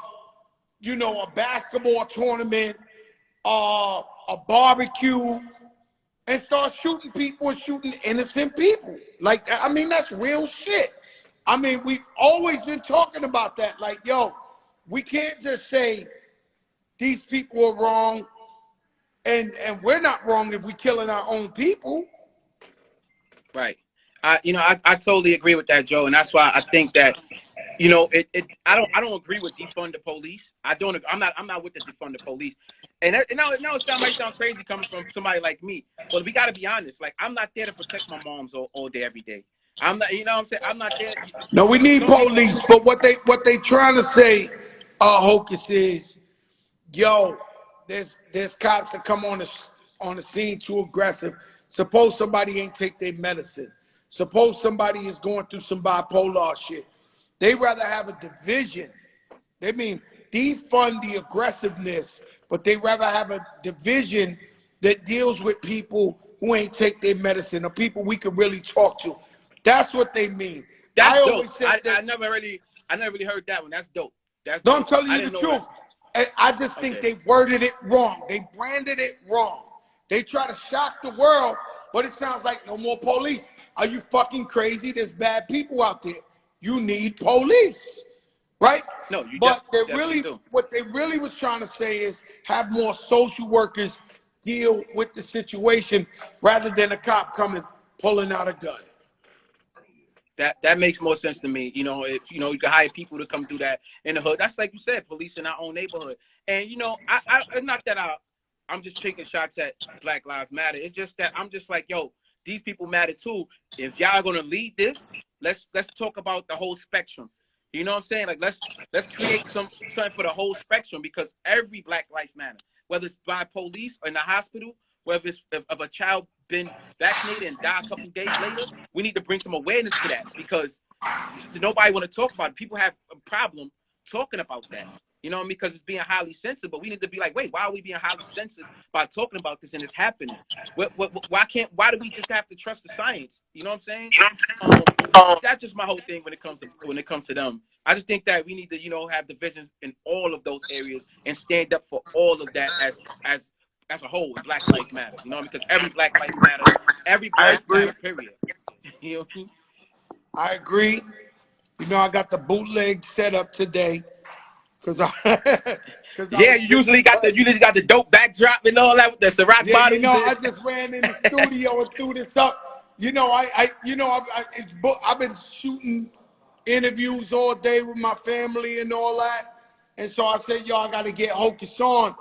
B: a basketball tournament, a barbecue, and start shooting people and shooting innocent people. Like, I mean, that's real shit. I mean, we've always been talking about that. Like, yo, we can't just say these people are wrong and we're not wrong if we're killing our own people.
D: Right. I totally agree with that, Joe. And that's why I think that, I don't agree with defund the police. I'm not with the defund the police. And it might sound crazy coming from somebody like me, but we got to be honest. Like, I'm not there to protect my moms all day, every day. I'm not, you know what I'm saying? I'm not there.
B: No, we need police, but what they trying to say, Hocus, is, yo, there's cops that come on the scene too aggressive. Suppose somebody ain't take their medicine. Suppose somebody is going through some bipolar shit. They rather have a division. They mean defund the aggressiveness, but they rather have a division that deals with people who ain't take their medicine or people we can really talk to. That's what they mean.
D: That's dope. I never really heard that one. That's dope.
B: No, I'm telling you the truth. I just think they worded it wrong. They branded it wrong. They try to shock the world, but it sounds like no more police. Are you fucking crazy? There's bad people out there. You need police, right?
D: No, you
B: but
D: do.
B: What they really was trying to say is have more social workers deal with the situation rather than a cop coming pulling out a gun.
D: That makes more sense to me. If you can hire people to come do that in the hood. That's like you said, police in our own neighborhood. And I not that I'm just taking shots at Black Lives Matter. It's just that I'm just like, yo, these people matter too. If y'all are gonna lead this, let's talk about the whole spectrum. You know what I'm saying? Like, let's create something for the whole spectrum, because every Black life matter. Whether it's by police or in the hospital, whether it's if a child been vaccinated and died a couple days later, we need to bring some awareness to that, because nobody want to talk about it. People have a problem talking about that. You know what I mean? Because it's being highly censored, but we need to be like, wait, why are we being highly censored by talking about this and it's happening? Why do we just have to trust the science? You know what I'm saying? That's just my whole thing when it comes to them. I just think that we need to, you know, have divisions in all of those areas and stand up for all of that as a whole. Black life matter, you know, because every black life matter, every
B: I
D: life
B: agree.
D: matter. Period. You know what I mean?
B: I agree. You know, I got the bootleg set up today because I because I
D: Yeah,
B: was
D: you
B: busy.
D: usually got the dope backdrop and all that with the Ciroc
B: Yeah, you
D: bottles.
B: know, I just ran in the studio and threw this up. You know, I've been shooting interviews all day with my family and all that, and so I said, yo, I got to get Hocus on,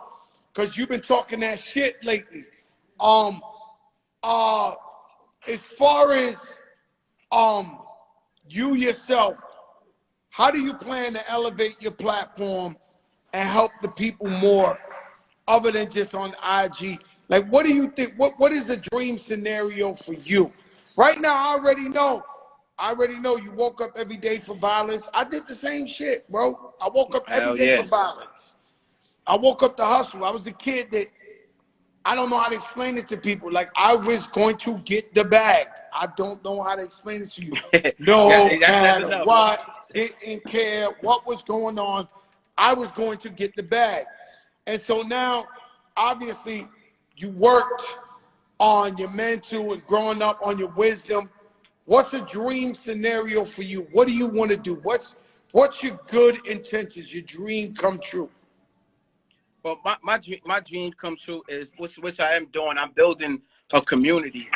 B: because you've been talking that shit lately. Um, as far as you yourself, how do you plan to elevate your platform and help the people more, other than just on IG? Like, what do you think? What is the dream scenario for you? Right now, I already know. You woke up every day for violence. I did the same shit, bro. I woke up every
D: Hell
B: day for
D: yeah.
B: violence. I woke up to hustle. I was the kid that, I don't know how to explain it to people. Like, I was going to get the bag. I don't know how to explain it to you. No
D: That's
B: matter
D: enough.
B: what, didn't care what was going on. I was going to get the bag. And so now, obviously, you worked on your mental and growing up on your wisdom. What's a dream scenario for you? What do you want to do? What's your good intentions, your dream come true?
D: Well, my dream come true is which I am doing. I'm building a community.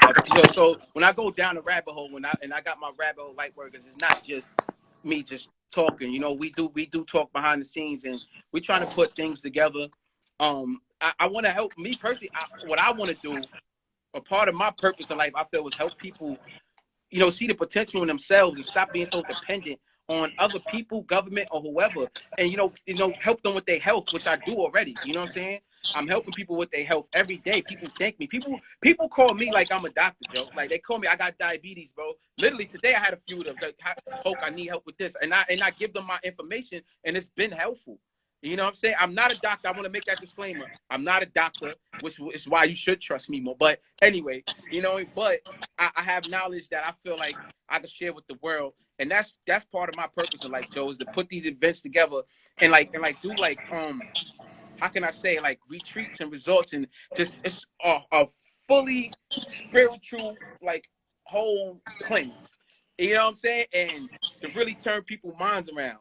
D: So when I go down the rabbit hole, I got my rabbit hole light workers, it's not just me just talking. You know, we do talk behind the scenes, and we're trying to put things together. I want to help me personally. What I want to do, a part of my purpose in life, I feel, was help people, you know, see the potential in themselves and stop being so dependent on other people, government, or whoever. And help them with their health, which I do already. You know what I'm saying? I'm helping people with their health every day. People thank me. People call me like I'm a doctor, Joe. Like, they call me, I got diabetes, bro. Literally today I had a few of them. Like, Hope, I need help with this, and I give them my information, and it's been helpful. You know what I'm saying? I'm not a doctor. I want to make that disclaimer. I'm not a doctor, which is why you should trust me more. But anyway, but I have knowledge that I feel like I can share with the world. And that's part of my purpose in life, Joe, is to put these events together and do how can I say, like, retreats and resorts, and just it's a fully spiritual, like, whole cleanse. You know what I'm saying? And to really turn people's minds around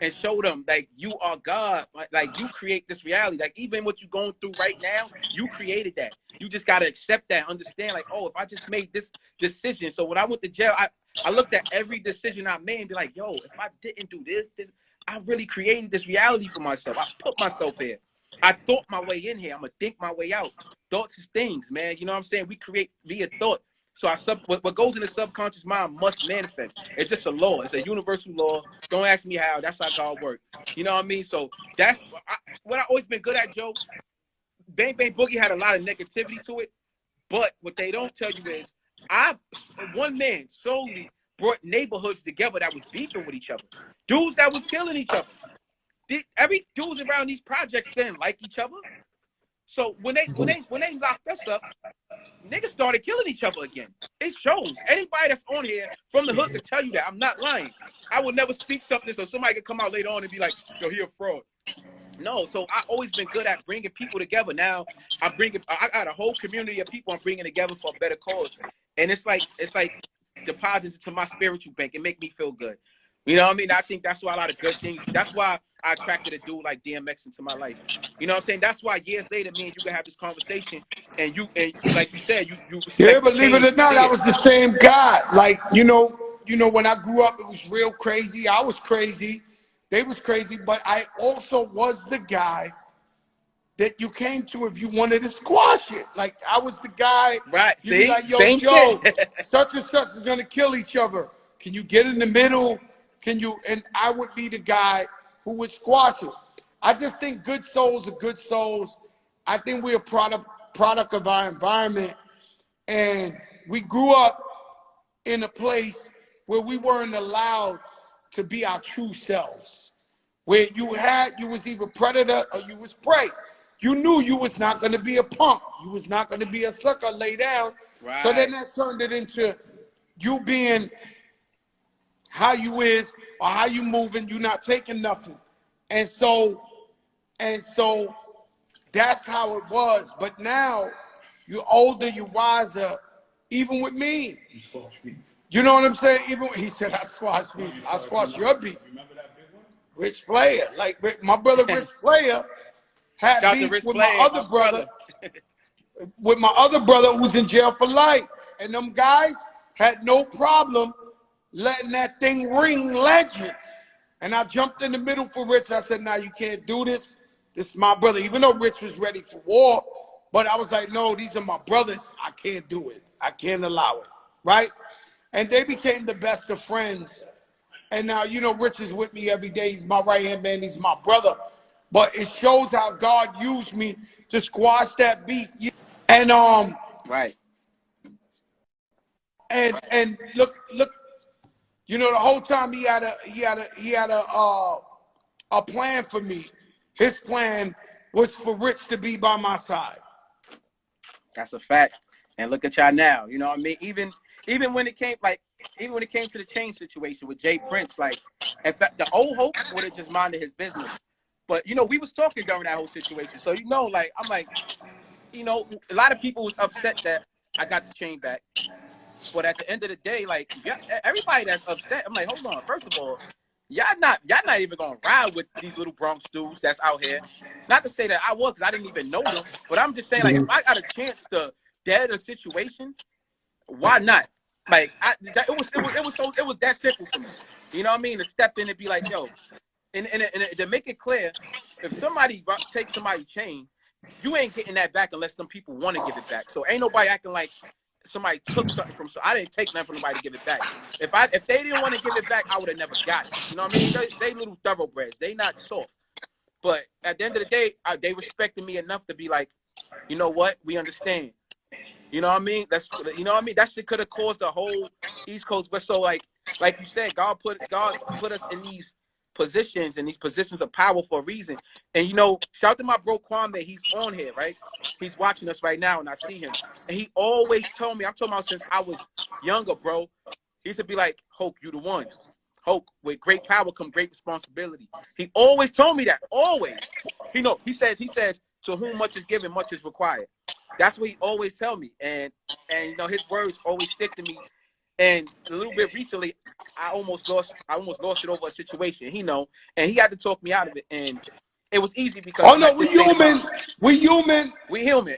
D: and show them, like, you are God. Like, you create this reality. Like, even what you're going through right now, you created that. You just got to accept that, understand, like, oh, if I just made this decision. So when I went to jail, I looked at every decision I made and be like, yo, if I didn't do this, I really created this reality for myself. I put myself here. I thought my way in here. I'm going to think my way out. Thoughts is things, man. You know what I'm saying? We create via thought. So what goes in the subconscious mind must manifest. It's just a law. It's a universal law. Don't ask me how. That's how God works. You know what I mean? So that's what I've always been good at, Joe. Bang Bang Boogie had a lot of negativity to it. But what they don't tell you is one man solely brought neighborhoods together that was beefing with each other. Dudes that was killing each other. Every dudes around these projects didn't like each other. So when they locked us up, niggas started killing each other again. It shows. Anybody that's on here from the hood can tell you that. I'm not lying. I would never speak something so somebody could come out later on and be like, yo, he a fraud. No, so I always been good at bringing people together. Now I got a whole community of people I'm bringing together for a better cause. And it's like deposits into my spiritual bank. It make me feel good. You know what I mean? I think that's why a lot of good things. That's why I attracted a dude like D.M.X into my life. You know what I'm saying? That's why years later, me and you can have this conversation, and like you said, you
B: Yeah,
D: respect the
B: believe it
D: change.
B: or
D: You
B: not,
D: see
B: I
D: it.
B: was the same guy. Like, when I grew up, it was real crazy. I was crazy. They was crazy, but I also was the guy that you came to if you wanted to squash it. Like, I was the guy,
D: Right?
B: you'd be
D: See,
B: like, yo,
D: same
B: Joe,
D: shit.
B: such and such is gonna kill each other. Can you get in the middle? And I would be the guy who would squash it. I just think good souls are good souls. I think we're a product of our environment. And we grew up in a place where we weren't allowed to be our true selves. where you was either predator or you was prey. You knew you was not going to be a punk. You was not going to be a sucker, lay down.
D: Right.
B: So then that turned it into you being how you is or how you moving. You not taking nothing. And so that's how it was. But now you're older, you're wiser. Even with me, you know what I'm saying? Even he said, I squash beef. I squash your beef.
C: Remember that big one?
B: Rich Player, like my brother Rich Player had
D: Shout to
B: beef
D: Rich
B: with
D: Player,
B: my other brother, with my other brother who was in jail for life, and them guys had no problem letting that thing ring legend. And I jumped in the middle for Rich. I said, "Nah, you can't do this. This is my brother." Even though Rich was ready for war, but I was like, "No, these are my brothers. I can't do it. I can't allow it." Right? And they became the best of friends. And now, you know, Rich is with me every day. He's my right-hand man. He's my brother. But it shows how God used me to squash that beef. And
D: Right.
B: and look, you know, the whole time he had a plan for me. His plan was for Rich to be by my side.
D: That's a fact. And look at y'all now. You know what I mean? Even when it came to the chain situation with Jay Prince, like, in fact, the old Hope would have just minded his business. But you know, we was talking during that whole situation. So you know, like, I'm like, you know, a lot of people was upset that I got the chain back. But at the end of the day, like, yeah, everybody that's upset, I'm like, hold on. First of all, y'all not even gonna ride with these little Bronx dudes that's out here. Not to say that I was, because I didn't even know them. But I'm just saying, like, if I got a chance to dead a situation, why not? Like, it was that simple for me. You know what I mean? To step in and be like, yo, and to make it clear, if somebody takes somebody's chain, you ain't getting that back unless them people want to give it back. So ain't nobody acting like somebody took something from. So I didn't take nothing from nobody to give it back. If they didn't want to give it back, I would have never got it. You know what I mean? They little thoroughbreds. They not soft. But at the end of the day, they respected me enough to be like, you know what? We understand. You know what I mean? You know what I mean? That shit could have caused the whole East Coast. But so like you said, God put us in these positions of power for a reason. And you know, shout out to my bro Kwame. He's on here, right? He's watching us right now, and I see him. And he always told me, I'm talking about since I was younger, bro. He used to be like, Hoke, you the one. Hoke, with great power come great responsibility. He always told me that. Always. He says, to whom much is given, much is required. That's what he always tell me. And you know, his words always stick to me. And a little bit recently, I almost lost it over a situation, and he had to talk me out of it. And it was easy because
B: we human. We human.
D: We human.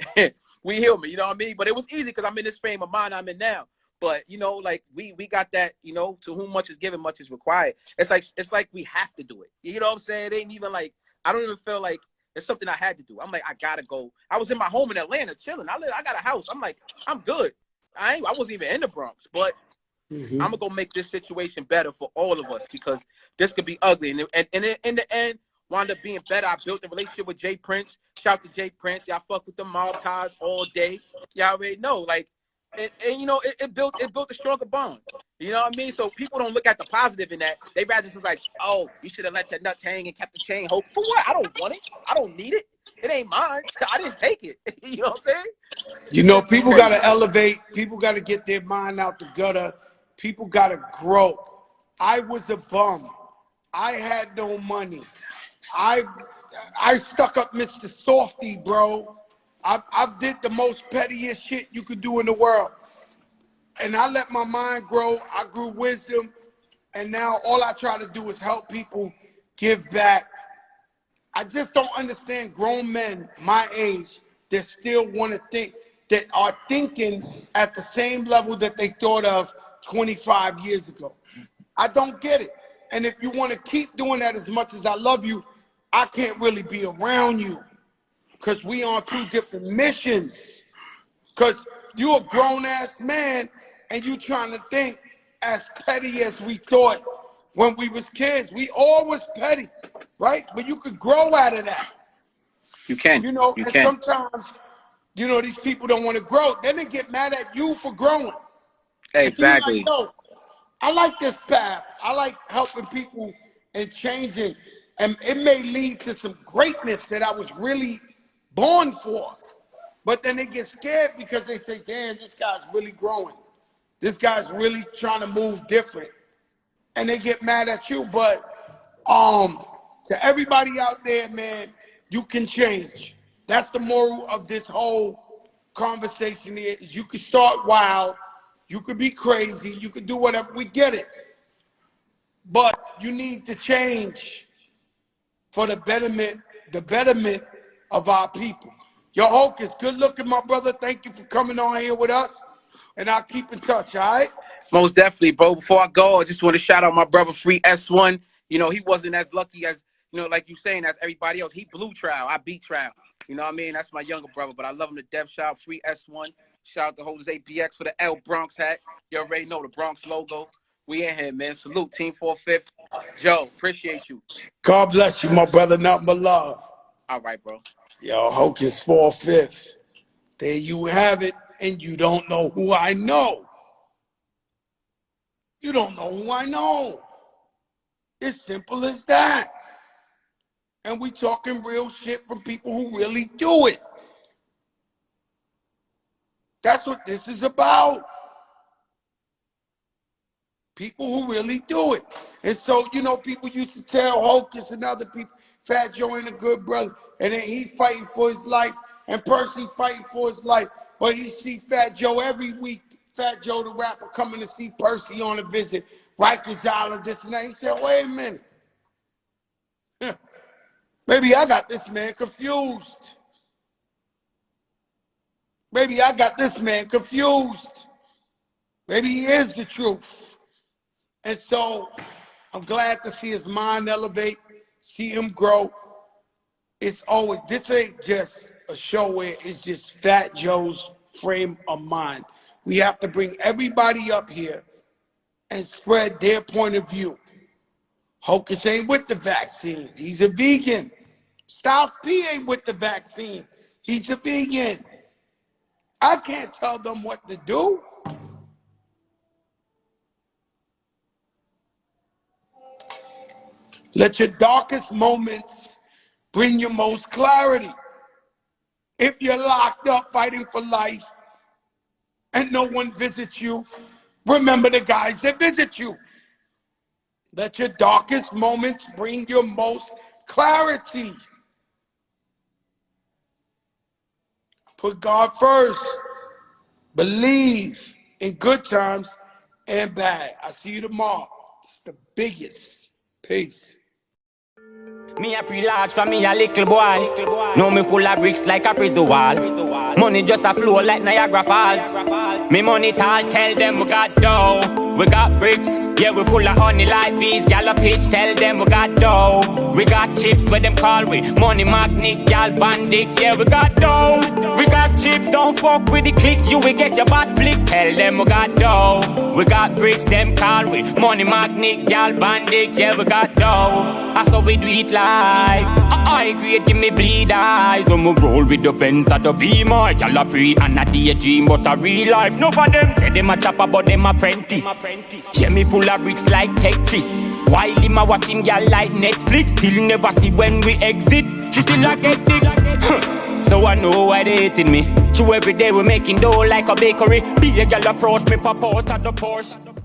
D: We human, you know what I mean? But it was easy because I'm in this frame of mind I'm in now. But you know, like we got that, you know, to whom much is given, much is required. It's like we have to do it. You know what I'm saying? It ain't even like, I don't even feel like it's something I had to do. I'm like, I gotta go. I was in my home in Atlanta chilling. I got a house. I'm like, I'm good. I wasn't even in the Bronx, but I'm gonna go make this situation better for all of us because this could be ugly. And in the end, wound up being better. I built a relationship with Jay Prince. Shout to Jay Prince. Y'all fuck with the mob ties all day. Y'all already know. Like, and you know, it built a stronger bond. You know what I mean? So people don't look at the positive in that. They rather just like, oh, you should have let your nuts hang and kept the chain. Hope for what? I don't want it. I don't need it. It ain't mine. I didn't take it. You know what I'm saying?
B: You know, people got to elevate. People got to get their mind out the gutter. People got to grow. I was a bum. I had no money. I stuck up Mr. Softy, bro. I did the most pettiest shit you could do in the world. And I let my mind grow. I grew wisdom. And now all I try to do is help people give back. I just don't understand grown men my age that still want to think, that are thinking at the same level that they thought of 25 years ago. I don't get it. And if you want to keep doing that, as much as I love you, I can't really be around you because we on two different missions. Because you a grown-ass man and you trying to think as petty as we thought when we was kids. We all was petty, right? But you could grow out of that.
D: You can.
B: You know, and sometimes, you know, these people don't want to grow. Then they get mad at you for growing.
D: Exactly.
B: Like, no, I like this path. I like helping people and changing. And it may lead to some greatness that I was really born for. But then they get scared because they say, damn, this guy's really growing. This guy's really trying to move different. And they get mad at you. But to everybody out there, man, you can change. That's the moral of this whole conversation here, is you can start wild, you could be crazy, you could do whatever, we get it. But you need to change for the betterment of our people. Yo, Hocus, good looking, my brother. Thank you for coming on here with us. And I'll keep in touch, all right?
D: Most definitely, bro. Before I go, I just want to shout out my brother Free S1. You know, he wasn't as lucky as, you know, like you saying, as everybody else. He blew trial. I beat trial. You know what I mean? That's my younger brother, but I love him to death. Shout out Free S1. Shout out to Jose BX for the L Bronx hat. You already know the Bronx logo. We in here, man. Salute, Team 45th. Joe, appreciate you.
B: God bless you, my brother. Nothing but love.
D: All right, bro.
B: Yo, Hocus 45th. There you have it. And you don't know who I know. You don't know who I know. It's simple as that. And we talking real shit from people who really do it. That's what this is about. People who really do it. And so, you know, people used to tell Hocus and other people, Fat Joe ain't a good brother. And then he fighting for his life, and Percy fighting for his life. But he see Fat Joe every week. Fat Joe the rapper coming to see Percy on a visit. Rikers Island, this and that. He said, wait a minute. Maybe I got this man confused. Maybe I got this man confused. Maybe he is the truth. And so I'm glad to see his mind elevate, see him grow. It's always, this ain't just a show where it's just Fat Joe's frame of mind. We have to bring everybody up here and spread their point of view. Hocus ain't with the vaccine. He's a vegan. Styles P ain't with the vaccine. He's a vegan. I can't tell them what to do. Let your darkest moments bring your most clarity. If you're locked up fighting for life and no one visits you, remember the guys that visit you. Let your darkest moments bring your most clarity. Put God first. Believe in good times and bad. I see you tomorrow. It's the biggest. Peace.
A: Me a pre-large for me a little boy. Know me full of bricks like a prison wall. Money just a flow like Niagara Falls. Me money tall, tell them we got dough. We got bricks, yeah we full of honey like bees. Gyal a pitch, tell them we got dough. We got chips where them call we money magnet, gyal bandit. Yeah we got dough. We got chips, don't fuck with the click. You will get your butt flick. Tell them we got dough. We got bricks, them call we money magnet, gyal bandit. Yeah we got dough. That's how we do it like I grade, give me bleed eyes. When we roll with the Benz at the Beamer, y'all a pre and a daydream, but a real life. No for them say them a chopper, but them apprentice. Yeah, me full of bricks like Tetris. While him a watching y'all like Netflix, still never see when we exit. She still a get dick. So I know why they hating me. True, every day we making dough like a bakery. Be a girl approach me, pop out at the Porsche.